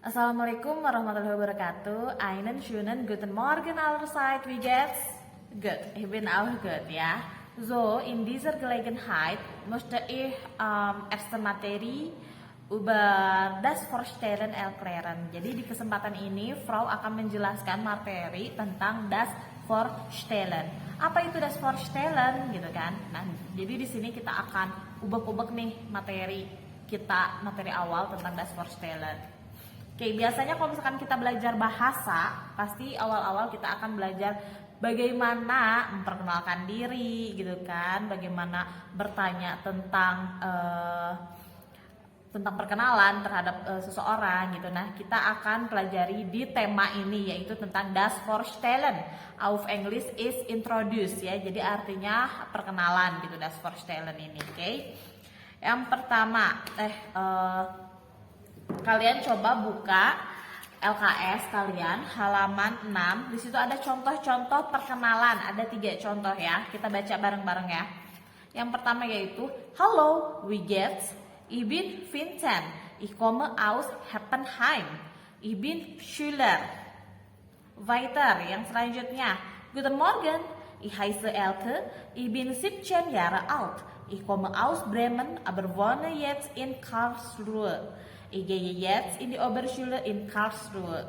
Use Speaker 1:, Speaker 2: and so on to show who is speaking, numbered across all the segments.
Speaker 1: Assalamualaikum warahmatullahi wabarakatuh. Einen schönen guten Morgen allerseits. Wie geht's? Gut, ich bin auch gut, ja. So, in dieser Gelegenheit möchte ich erste Materi über das Vorstellen erklären. Jadi di kesempatan ini, Frau akan menjelaskan materi tentang das Vorstellen. Apa itu das Vorstellen, gitu kan? Nah, jadi di sini kita akan ubek-ubek nih materi awal tentang das Vorstellen. Oke, biasanya kalau misalkan kita belajar bahasa, pasti awal-awal kita akan belajar bagaimana memperkenalkan diri, gitu kan? Bagaimana bertanya tentang perkenalan terhadap seseorang, gitu. Nah, kita akan pelajari di tema ini, yaitu tentang das Vorstellen. Auf English is introduce, ya. Jadi artinya perkenalan, gitu, das Vorstellen ini. Oke. Yang pertama, kalian coba buka LKS kalian halaman 6. Di situ ada contoh-contoh perkenalan, ada 3 contoh ya. Kita baca bareng-bareng ya. Yang pertama yaitu Hallo, wie geht's? Ich bin Vincent. Ich komme aus Heppenheim. Ich bin Schüler. Weiter, yang selanjutnya. Guten Morgen, ich heiße Elke. Ich bin 17 Jahre alt. Ich komme aus Bremen, aber wohne jetzt in Karlsruhe. Ich gehe jetzt in die Oberschule in Karlsruhe.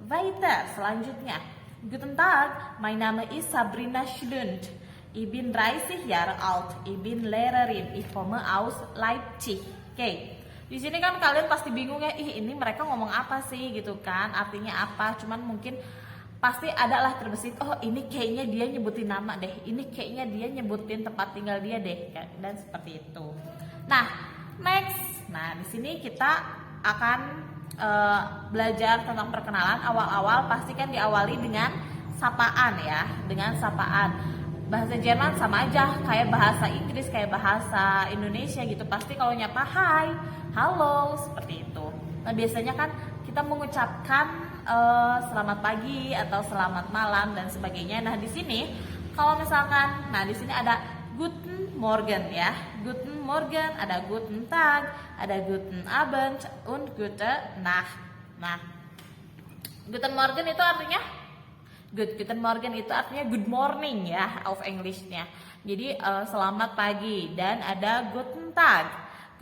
Speaker 1: Weiter, selanjutnya. Guten Tag, mein Name ist Sabrina Schlund. Ich bin 30 Jahre alt. Ich bin Lehrerin. Ich komme aus Leipzig. Oke. Di sini kan kalian pasti bingung ya, ini mereka ngomong apa sih gitu kan? Artinya apa? Cuman mungkin pasti adalah terbesit, oh ini kayaknya dia nyebutin nama deh. Ini kayaknya dia nyebutin tempat tinggal dia deh, dan seperti itu. Nah, next. Nah, di sini kita akan belajar tentang perkenalan. Awal-awal pasti kan diawali dengan sapaan ya, dengan sapaan. Bahasa Jerman sama aja kayak bahasa Inggris, kayak bahasa Indonesia gitu. Pasti kalau nyapa hai, halo, seperti itu. Nah, biasanya kan kita mengucapkan selamat pagi atau selamat malam dan sebagainya. Nah, di sini kalau misalkan, nah di sini ada Guten Morgen ya. Guten Morgen, ada Guten Tag, ada Guten Abend, und Gute Nacht. Nah, Guten Morgen itu artinya Guten Morgen itu artinya good morning ya, auf Englishnya. Jadi selamat pagi. Dan ada Guten Tag.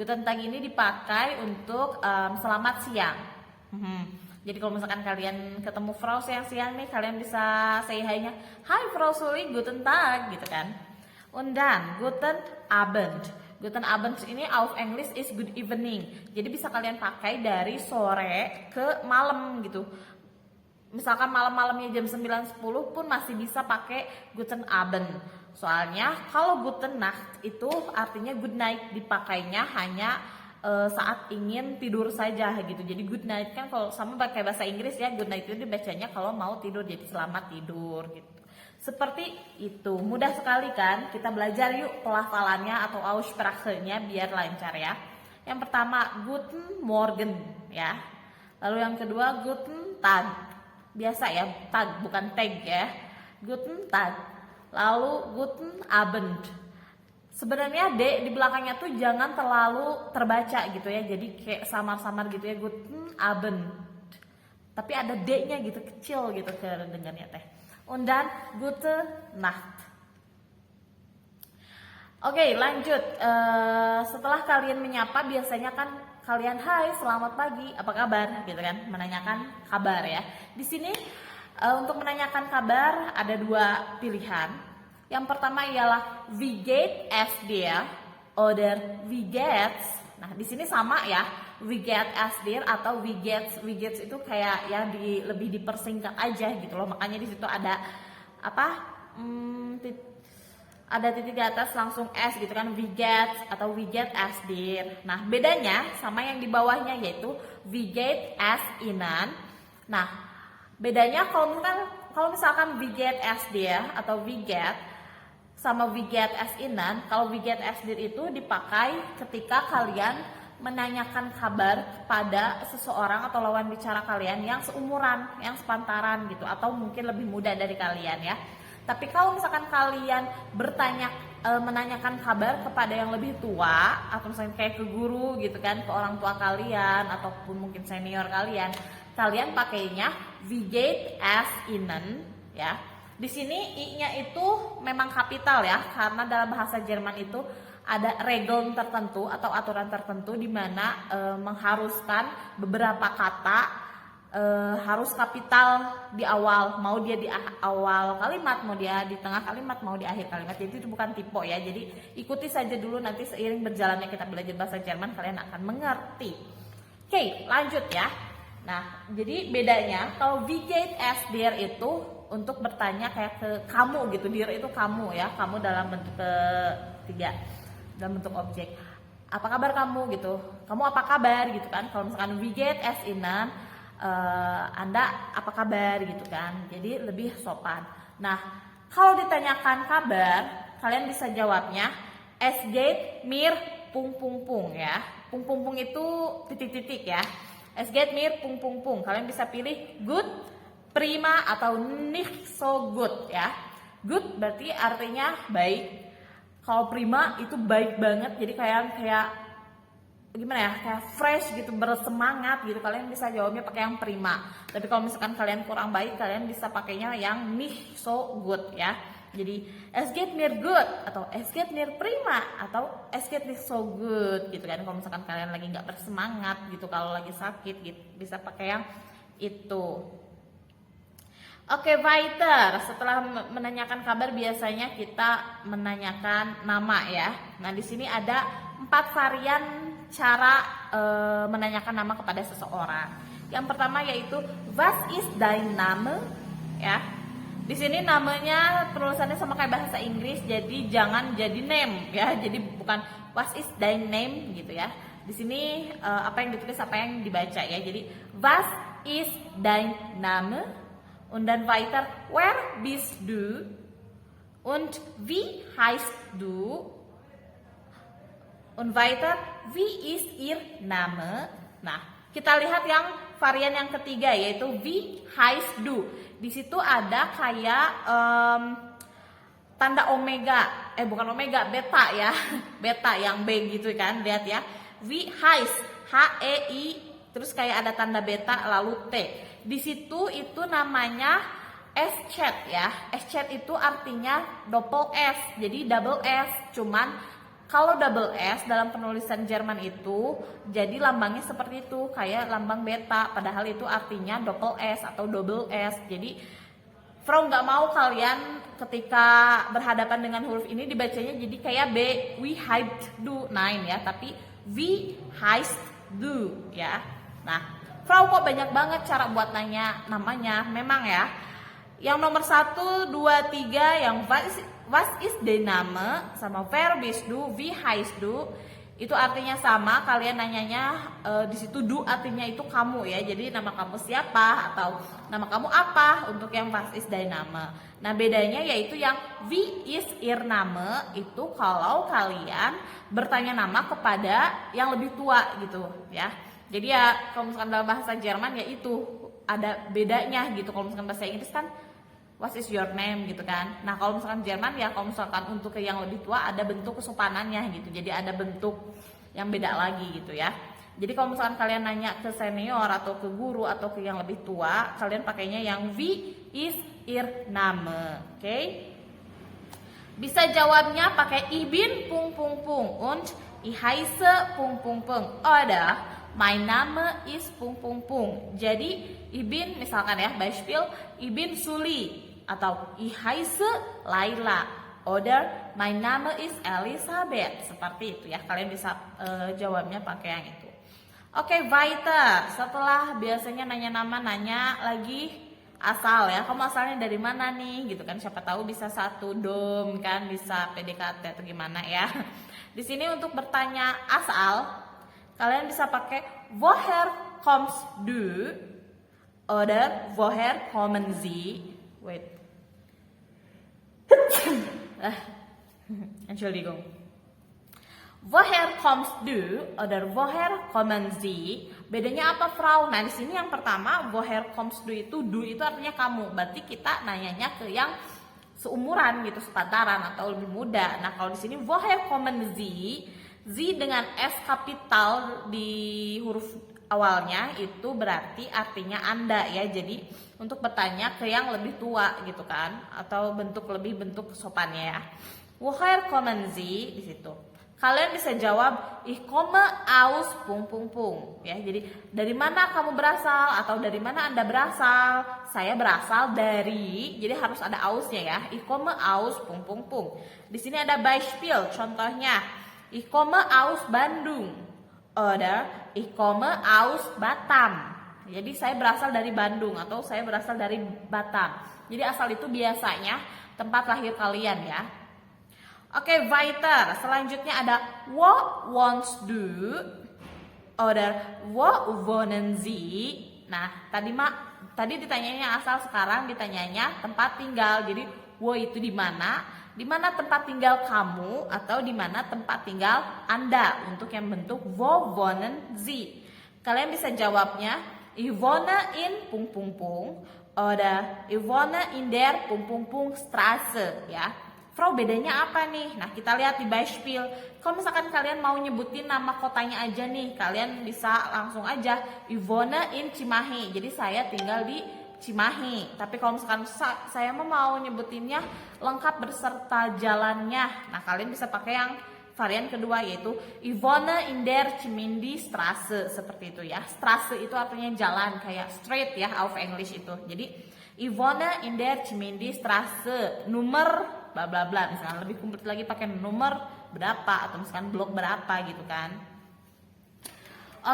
Speaker 1: Guten Tag ini dipakai untuk selamat siang. Jadi kalau misalkan kalian ketemu Frau siang-siang nih, kalian bisa say hi-nya, Hai Frau Suli, Guten Tag, gitu kan. Und dann, Guten Abend. Guten Abend ini auf English is good evening. Jadi bisa kalian pakai dari sore ke malam gitu. Misalkan malam-malamnya jam 9-10 pun masih bisa pakai Guten Abend. Soalnya kalau Guten Nacht itu artinya good night, dipakainya hanya saat ingin tidur saja gitu. Jadi good night kan kalau sama pakai bahasa Inggris ya, good night itu dibacanya kalau mau tidur, jadi selamat tidur gitu. Seperti itu, mudah sekali kan? Kita belajar yuk pelafalannya atau Aussprache-nya biar lancar ya. Yang pertama, Guten Morgen ya. Lalu yang kedua, Guten Tag. Biasa ya, tag bukan tag ya. Guten Tag. Lalu Guten Abend. Sebenarnya D di belakangnya tuh jangan terlalu terbaca gitu ya. Jadi kayak samar-samar gitu ya, Guten Abend. Tapi ada D-nya gitu, kecil gitu kedengarannya teh. Und dann Gute Nacht. Oke, lanjut. Setelah kalian menyapa, biasanya kan kalian hai, selamat pagi, apa kabar, gitu kan? Menanyakan kabar ya. Di sini untuk menanyakan kabar ada 2 pilihan. Yang pertama ialah wie geht es dir oder wie geht's. Nah, di sini sama ya. We get as dir atau we gets itu kayak ya lebih dipersingkat aja gitu loh. Makanya di situ ada apa? Ada titik di atas langsung s gitu kan, we get atau we get as dir. Nah, bedanya sama yang di bawahnya yaitu we get as inan. Nah, bedanya kalau misalkan we get as dir atau we get sama we get as inan, kalau we get as dir itu dipakai ketika kalian menanyakan kabar kepada seseorang atau lawan bicara kalian yang seumuran, yang sepantaran gitu, atau mungkin lebih muda dari kalian ya. Tapi kalau misalkan kalian bertanya menanyakan kabar kepada yang lebih tua atau misalnya kayak ke guru gitu kan, ke orang tua kalian ataupun mungkin senior kalian, kalian pakainya wie geht es Ihnen ya. Di sini i-nya itu memang kapital ya, karena dalam bahasa Jerman itu ada regel tertentu atau aturan tertentu di mana mengharuskan beberapa kata harus kapital di awal, mau dia di awal kalimat, mau dia di tengah kalimat, mau di akhir kalimat. Jadi itu bukan tipe ya. Jadi ikuti saja dulu, nanti seiring berjalannya kita belajar bahasa Jerman kalian akan mengerti. Oke, lanjut ya. Nah, jadi bedanya kalau wie geht es dir itu untuk bertanya kayak ke kamu gitu. Dir itu kamu ya, kamu dalam bentuk ketiga, dalam bentuk objek. Apa kabar kamu gitu? Kamu apa kabar gitu kan? Kalau misalkan wie geht es Ihnen, Anda apa kabar gitu kan, jadi lebih sopan. Nah, kalau ditanyakan kabar, kalian bisa jawabnya es geht mir pung pung pung ya. Pung pung pung itu titik-titik ya. Es geht mir pung pung pung. Kalian bisa pilih good, prima atau nicht so good ya. Good berarti artinya baik. Kalau prima itu baik banget, jadi kayak gimana ya, kayak fresh gitu, bersemangat gitu. Kalian bisa jawabnya pakai yang prima. Tapi kalau misalkan kalian kurang baik, kalian bisa pakainya yang nicht so good ya. Jadi es geht mir good atau es geht mir prima atau es geht nicht so good gitu kan. Kalau misalkan kalian lagi nggak bersemangat gitu, kalau lagi sakit gitu, bisa pakai yang itu. Oke, weiter. Setelah menanyakan kabar, biasanya kita menanyakan nama ya. Nah, di sini ada 4 varian cara menanyakan nama kepada seseorang. Yang pertama yaitu was ist dein Name ya. Di sini namanya tulisannya sama kayak bahasa Inggris, jadi jangan jadi name ya. Jadi bukan was ist dein name gitu ya. Di sini apa yang ditulis apa yang dibaca ya. Jadi was ist dein Name und dann weiter where bist du und wie heißt du und weiter wie ist ihr Name. Nah, kita lihat yang varian yang ketiga yaitu wie heißt du. Di situ ada kayak tanda omega, bukan omega, beta ya. Beta yang B gitu kan, lihat ya. Wie heißt, H-E-I, terus kayak ada tanda beta lalu T. Di situ itu namanya S-chat ya. S-chat itu artinya double S, jadi double S. Cuman kalau double S dalam penulisan Jerman itu jadi lambangnya seperti itu, kayak lambang beta, padahal itu artinya double S atau double S. Jadi Frau nggak mau kalian ketika berhadapan dengan huruf ini dibacanya jadi kayak B, wie heißt du, nein ya, tapi wie heißt du ya. Nah, Frau kok banyak banget cara buat nanya namanya, memang ya. Yang nomor 1, 2, 3 yang was ist dein Name sama wer bist du, wie heißt du itu artinya sama. Kalian nanyanya di situ du artinya itu kamu ya. Jadi nama kamu siapa atau nama kamu apa untuk yang was ist dein Name. Nah, bedanya yaitu yang wie ist ihr Name itu kalau kalian bertanya nama kepada yang lebih tua gitu ya. Jadi ya kalau misalkan dalam bahasa Jerman ya itu ada bedanya gitu. Kalau misalkan bahasa Inggris kan what is your name gitu kan. Nah, kalau misalkan Jerman ya kalau misalkan untuk yang lebih tua ada bentuk kesopanannya gitu. Jadi ada bentuk yang beda lagi gitu ya. Jadi kalau misalkan kalian nanya ke senior atau ke guru atau ke yang lebih tua, kalian pakainya yang wie ist ihr Name. Oke? Bisa jawabnya pakai ich bin pung pung pung und ich heiße pung pung pung. Oder mein Name ist pung pung pung. Jadi ich bin misalkan ya, Beispiel ich bin Suli atau ich heiße Laila oder mein Name ist Elisabeth. Seperti itu ya. Kalian bisa jawabnya pakai yang itu. Oke, weiter. Setelah biasanya nanya nama, nanya lagi asal ya. Kamu asalnya dari mana nih? Gitu kan. Siapa tahu bisa satu dom kan, bisa PDKT atau gimana ya. Di sini untuk bertanya asal, kalian bisa pakai woher kommst du oder woher kommen Sie? Wait. Entschuldigung. Woher kommst du oder woher kommen Sie? Bedanya apa, Frau? Nah, di sini yang pertama woher kommst du itu artinya kamu. Berarti kita nanyanya ke yang seumuran gitu, sepantaran atau lebih muda. Nah, kalau di sini woher kommen Sie, Z dengan S kapital di huruf awalnya itu berarti artinya Anda ya. Jadi untuk bertanya ke yang lebih tua gitu kan, atau bentuk sopannya ya. Woher kommen Sie di situ. Kalian bisa jawab ich komme aus ... ya. Jadi dari mana kamu berasal atau dari mana Anda berasal? Saya berasal dari, jadi harus ada ausnya ya. Ich komme aus ... Di sini ada Beispiel, contohnya. Ich komme aus Bandung. Oder ich komme aus Batam. Jadi saya berasal dari Bandung atau saya berasal dari Batam. Jadi asal itu biasanya tempat lahir kalian ya. Oke, weiter. Selanjutnya ada wo wohnst du? Oder wo wohnen Sie? Nah, tadi ditanyanya asal, sekarang ditanyanya tempat tinggal. Jadi wo itu di mana? Di mana tempat tinggal kamu atau di mana tempat tinggal Anda untuk yang bentuk wo wohnen Sie. Kalian bisa jawabnya ich wohne in ... oder ich wohne in der ... Straße ya. Frau, bedanya apa nih? Nah, kita lihat di Beispiel. Kalau misalkan kalian mau nyebutin nama kotanya aja nih, kalian bisa langsung aja ich wohne in Cimahi. Jadi saya tinggal di Cimahi. Tapi kalau misalkan saya mau nyebutinnya lengkap berserta jalannya, nah kalian bisa pakai yang varian kedua, yaitu ich wohne in der Cimindi-Straße, seperti itu ya. Straße itu artinya jalan, kayak street ya, auf English itu. Jadi ich wohne in der Cimindi-Straße, nomor bla bla bla. Misalkan lebih komplit lagi pakai nomor berapa atau misalkan blok berapa gitu kan.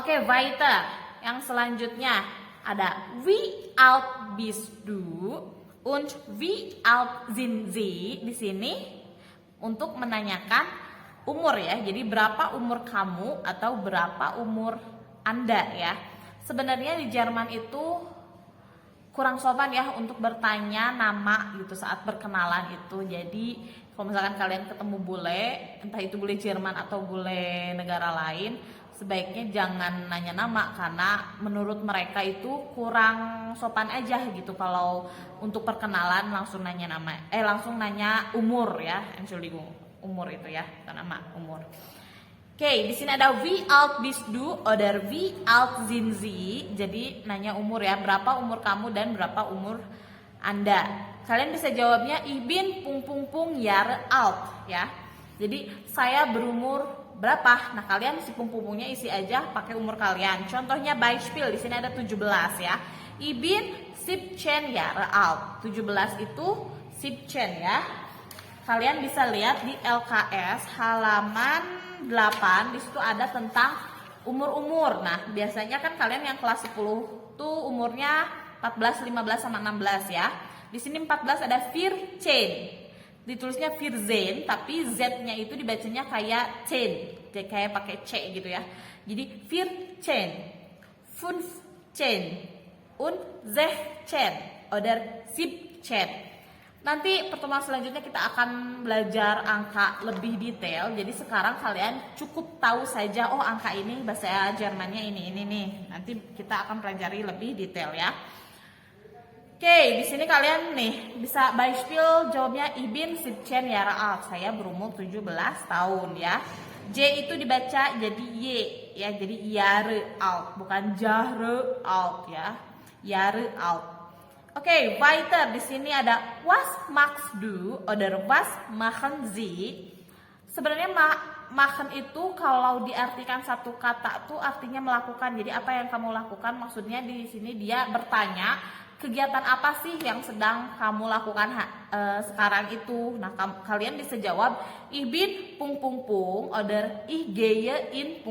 Speaker 1: Oke, weiter. Yang selanjutnya ada wie alt bist du und wie alt sind Sie. Di sini untuk menanyakan umur ya. Jadi berapa umur kamu atau berapa umur Anda ya. Sebenarnya di Jerman itu kurang sopan ya untuk bertanya nama gitu saat berkenalan itu. Jadi kalau misalkan kalian ketemu bule, entah itu bule Jerman atau bule negara lain, sebaiknya jangan nanya nama, karena menurut mereka itu kurang sopan aja gitu kalau untuk perkenalan langsung nanya nama, langsung nanya umur ya, Entschuldigung, umur itu ya, bukan nama, umur. Oke, di sini ada wie alt bist du oder wie alt sind Sie. Jadi nanya umur ya, berapa umur kamu dan berapa umur Anda. Kalian bisa jawabnya ich bin ... Jahre alt ya. Jadi saya berumur berapa? Nah, kalian si pungpungnya isi aja pakai umur kalian. Contohnya Beispiel, di sini ada 17 ya. Ich bin 17 Jahre alt. 17 itu 17 ya. Kalian bisa lihat di LKS halaman 8, di situ ada tentang umur-umur. Nah, biasanya kan kalian yang kelas 10 tuh umurnya 14, 15 sama 16 ya. Di sini 14 ada 14. Ditulisnya 14, tapi Z-nya itu dibacanya kayak 10. Jadi kayak pakai C gitu ya. Jadi 14, 15 und 16 oder 17. Nanti pertemuan selanjutnya kita akan belajar angka lebih detail. Jadi sekarang kalian cukup tahu saja, oh angka ini bahasa Jermannya ini nih. Nanti kita akan pelajari lebih detail ya. Oke, di sini kalian nih bisa Beispiel jawabnya ich bin 17 Jahre alt. Saya berumur 17 tahun ya. J itu dibaca jadi Y ya, jadi Jahre alt, bukan Jahre alt ya. Jahre alt. Oke, weiter. Di sini ada was machst du oder was machen Sie. Sebenarnya machen itu kalau diartikan satu kata tuh artinya melakukan. Jadi apa yang kamu lakukan? Maksudnya di sini dia bertanya kegiatan apa sih yang sedang kamu lakukan sekarang itu. Nah, kalian bisa jawab ich bin ... oder ich gehe in ...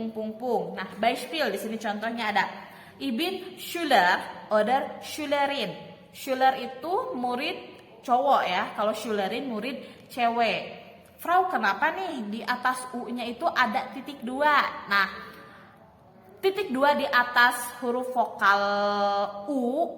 Speaker 1: Nah, Beispiel di sini contohnya ada ich bin Schüler oder Schülerin. Schüler itu murid cowok ya, kalau Schülerin murid cewek. Frau, kenapa nih di atas U-nya itu ada titik 2? Nah, titik 2 di atas huruf vokal U,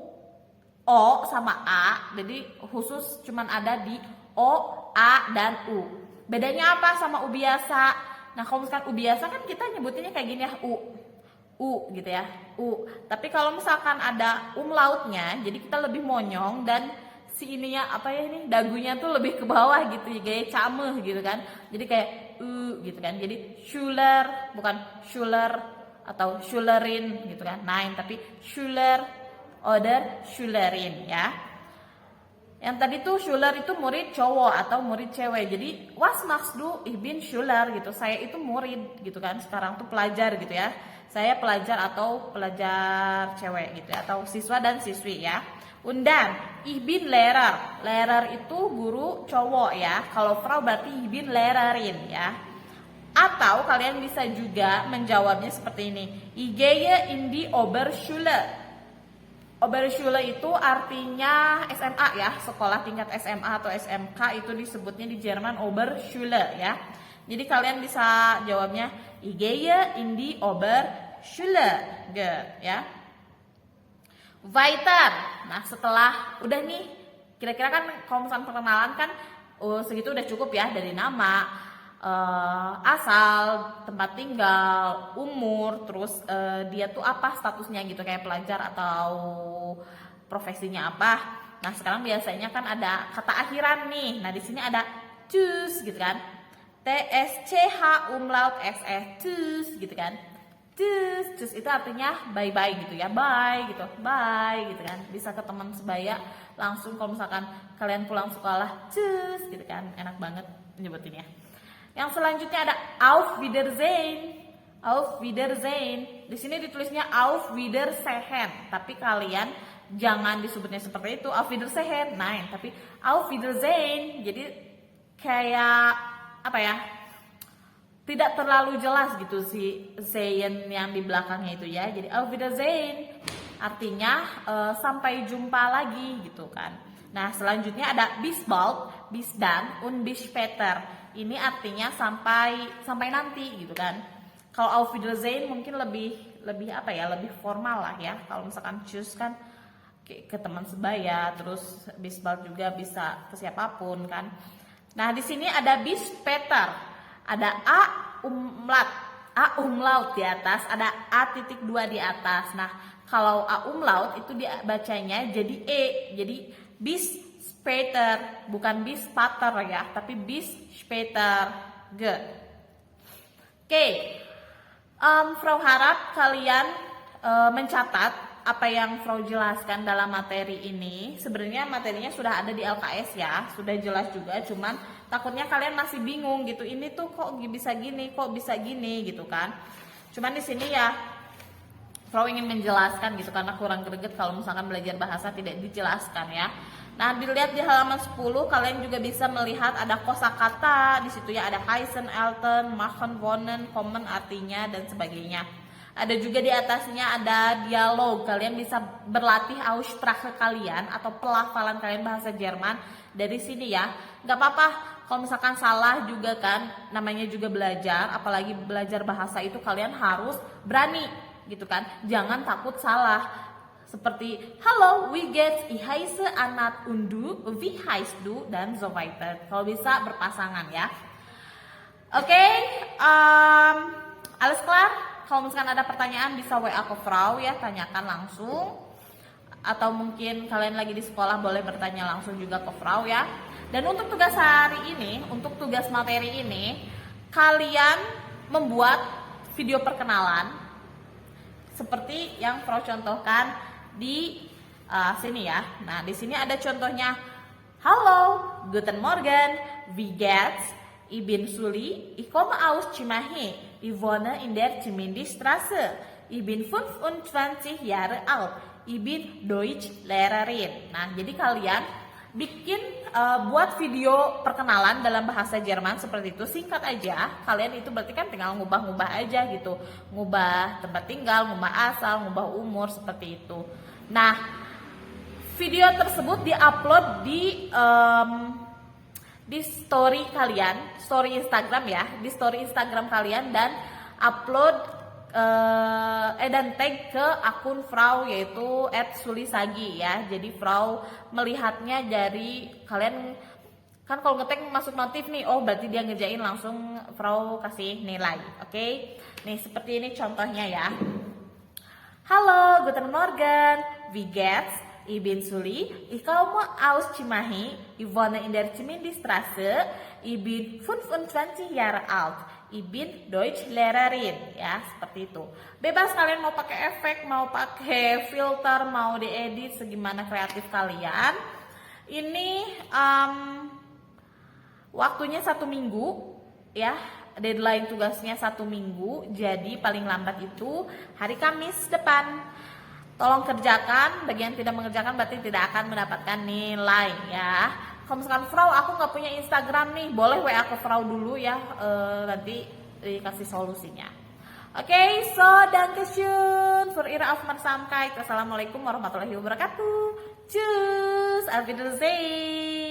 Speaker 1: O sama A, jadi khusus cuman ada di O, A, dan U. Bedanya apa sama U biasa? Nah, kalau misalkan U biasa kan kita nyebutinnya kayak gini ya, U gitu ya, U. Tapi kalau misalkan ada umlautnya, jadi kita lebih monyong dan si ininya apa ya ini dagunya tuh lebih ke bawah gitu ya, gaya cameh gitu kan. Jadi kayak gitu kan. Jadi Schuler bukan Schuler atau Schülerin gitu kan. Nein, tapi Schüler oder Schülerin ya. Yang tadi tuh Schüler itu murid cowok atau murid cewek. Jadi was machst du? Ich bin Schüler gitu. Saya itu murid gitu kan. Sekarang tuh pelajar gitu ya. Saya pelajar atau pelajar cewek gitu ya, atau siswa dan siswi ya. Und dann, ich bin Lehrer. Lehrer itu guru cowok ya. Kalau Frau berarti ich bin Lehrerin ya. Atau kalian bisa juga menjawabnya seperti ini. Ich gehe in die Oberschule. Oberschule itu artinya SMA ya, sekolah tingkat SMA atau SMK itu disebutnya di Jerman Oberschule ya. Jadi kalian bisa jawabnya ich gehe in die Oberschule ya. Weiter. Nah, setelah udah nih, kira-kira kan kalau misalnya perkenalan kan segitu udah cukup ya, dari nama, asal, tempat tinggal, umur, terus dia tuh apa statusnya gitu, kayak pelajar atau profesinya apa. Nah, sekarang biasanya kan ada kata akhiran nih. Nah, di sini ada tschüss gitu kan. TSCH umlaut SE tschüss gitu kan. Tschüss itu artinya bye bye gitu ya, bye gitu, bye gitu kan. Bisa ke teman sebaya langsung kalau misalkan kalian pulang sekolah, tschüss gitu kan, enak banget nyebutinnya. Yang selanjutnya ada Auf Wiedersehen. Auf Wiedersehen. Di sini ditulisnya Auf Wiedersehen, tapi kalian jangan disebutnya seperti itu, Auf Wiedersehen. Nah, tapi Auf Wiedersehen. Jadi kayak apa ya? Tidak terlalu jelas gitu si Sehen yang di belakangnya itu ya. Jadi Auf Wiedersehen artinya sampai jumpa lagi gitu kan. Nah, selanjutnya ada bis bald, bis dann, und bis später. Ini artinya sampai nanti gitu kan. Kalau Auf Wiedersehen mungkin lebih apa ya, lebih formal lah ya. Kalau misalkan tschüss kan ke teman sebaya, terus bis bald juga bisa ke siapapun kan. Nah, di sini ada bis später. Ada A umlaut di atas, ada A.2 di atas. Nah, kalau A umlaut itu dibacanya jadi E. Jadi bis später, bukan bis pater ya, tapi bis später. Good. Oke. Frau harap kalian mencatat apa yang Frau jelaskan dalam materi ini. Sebenarnya materinya sudah ada di LKS ya, sudah jelas juga, cuman takutnya kalian masih bingung gitu. Ini tuh kok bisa gini gitu kan. Cuman di sini ya Frau ingin menjelaskan gitu karena kurang greget kalau misalkan belajar bahasa tidak dijelaskan ya. Nah, dilihat di halaman 10 kalian juga bisa melihat ada kosakata di situ ya, ada heißen, elten, machen, wohnen, kommen artinya dan sebagainya. Ada juga di atasnya ada dialog. Kalian bisa berlatih Aussprache kalian atau pelafalan kalian bahasa Jerman dari sini ya. Gak apa-apa kalau misalkan salah juga kan, namanya juga belajar. Apalagi belajar bahasa itu kalian harus berani gitu kan. Jangan takut salah. Seperti Hallo, wie geht's? Ich heiße Anat und du, wie heißt du? Dan so weiter. Kalau bisa berpasangan ya. Oke, alles klar? Kalau misalkan ada pertanyaan bisa WA ke Frau ya, tanyakan langsung. Atau mungkin kalian lagi di sekolah boleh bertanya langsung juga ke Frau ya. Dan untuk tugas hari ini, untuk tugas materi ini, kalian membuat video perkenalan seperti yang Frau contohkan di sini ya. Nah, di sini ada contohnya. Hallo, guten Morgen, wie geht's? Ich bin Suli, ich komme aus Cimahi, ich wohne in der Cimindi-Straße, ich bin 25 Jahre alt, ich bin Deutsch-Lehrerin. Nah, jadi kalian bikin buat video perkenalan dalam bahasa Jerman seperti itu, singkat aja. Kalian itu berarti kan tinggal ngubah-ngubah aja gitu, ngubah tempat tinggal, ngubah asal, ngubah umur seperti itu. Nah, video tersebut diupload di story kalian, story Instagram ya, di story Instagram kalian, dan upload dan tag ke akun Frau yaitu @sulisagi ya. Jadi Frau melihatnya dari kalian kan kalau ngetag masuk notif nih, oh berarti dia ngerjain, langsung Frau kasih nilai. Oke. Nih seperti ini contohnya ya. Halo, guten Morgen, wie geht's? Ich bin Suli, ich komme aus Cimahi, ich wohne in der Cimindi-Straße, ich bin 25 Jahre alt, ich bin Deutschlehrerin. Ya, seperti itu. Bebas kalian mau pakai efek, mau pakai filter, mau diedit, segimana kreatif kalian. Ini waktunya 1 minggu, ya. Deadline tugasnya 1 minggu, jadi paling lambat itu hari Kamis depan. Tolong kerjakan, bagi yang tidak mengerjakan berarti tidak akan mendapatkan nilai ya. Kalau misalkan Frau, aku nggak punya Instagram nih, boleh WA ke Frau dulu ya, nanti dikasih solusinya. Oke, so dankeschön für Ihre Aufmerksamkeit. Wassalamualaikum warahmatullahi wabarakatuh. Tschüss, auf Wiedersehen.